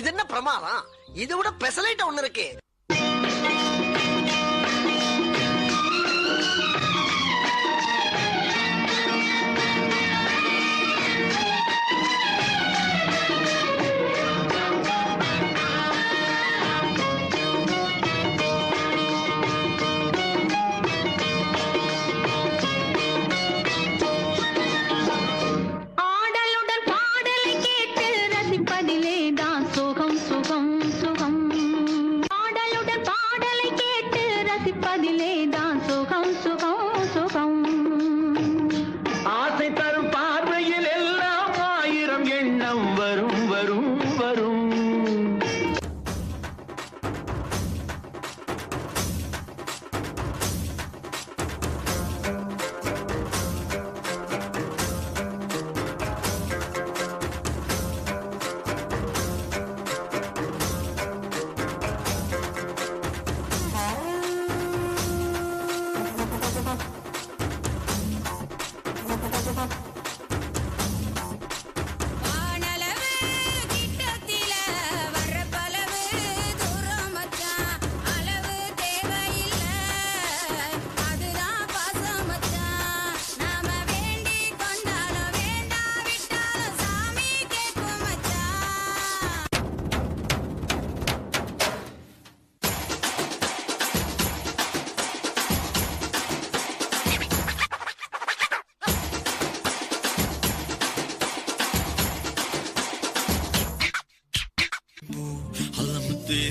இது என்ன பிரமாதம்? இதை விட பெசலைட் ஒண்ணு இருக்கு.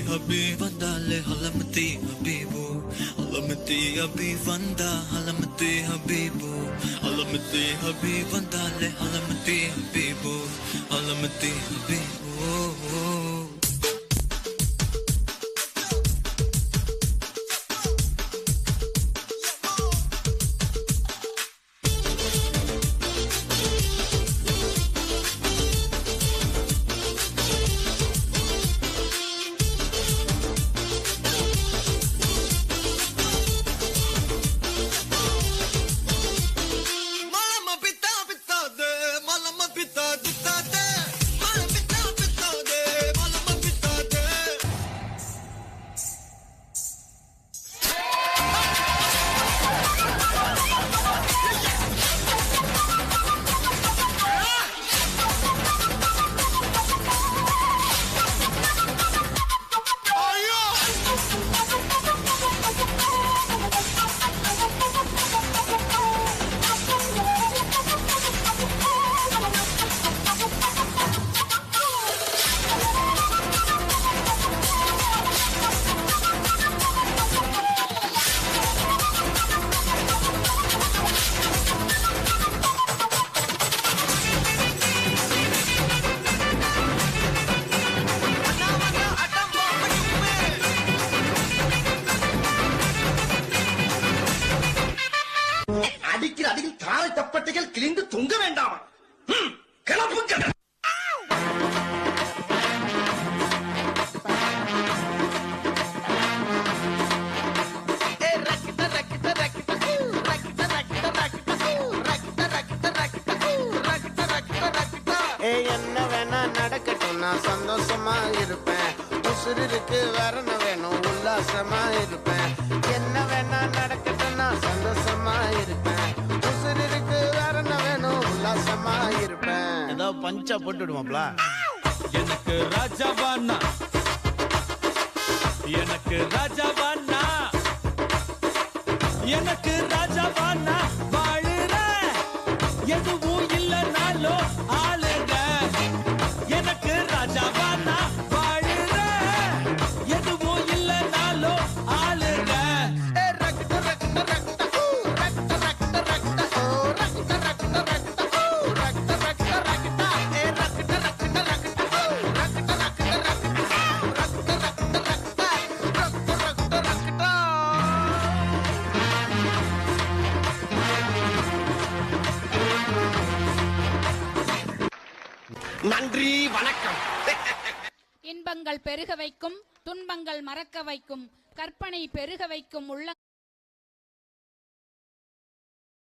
حبيب vandale halamati habibu halamati habib vanda halamati habibu halamati habib vandale halamati habibu halamati habibu கிழிந்து தொங்க வேண்டாம். கிளப்புங்கள். என்ன வேணா நடக்கட்டும், நான் சந்தோஷமா இருப்பேன். உசுருக்கு வரணும் வேணும், உல்லாசமா இருப்பேன். என்ன வேணா நடக்கட்டும், நான் சந்தோஷமா இருப்பேன். உசுருக்கு வரணும் வேணும், உல்லாசமா இருப்பேன். ஏதோ பஞ்சா போட்டுடுவாப்ல. எனக்கு ராஜாவானா, எனக்கு ராஜாவானா, எனக்கு ராஜாவானா, வாழுற எதுவும் இல்லைனாலோ ஆளுங்க. எனக்கு ராஜாவானா, வாழுற எதுவும் இல்லைனாலோ ஆளுங்க. நன்றி, வணக்கம். இன்பங்கள் பெருக வைக்கும், துன்பங்கள் மறக்க வைக்கும், கற்பனை பெருக வைக்கும் உள்ளங்கள்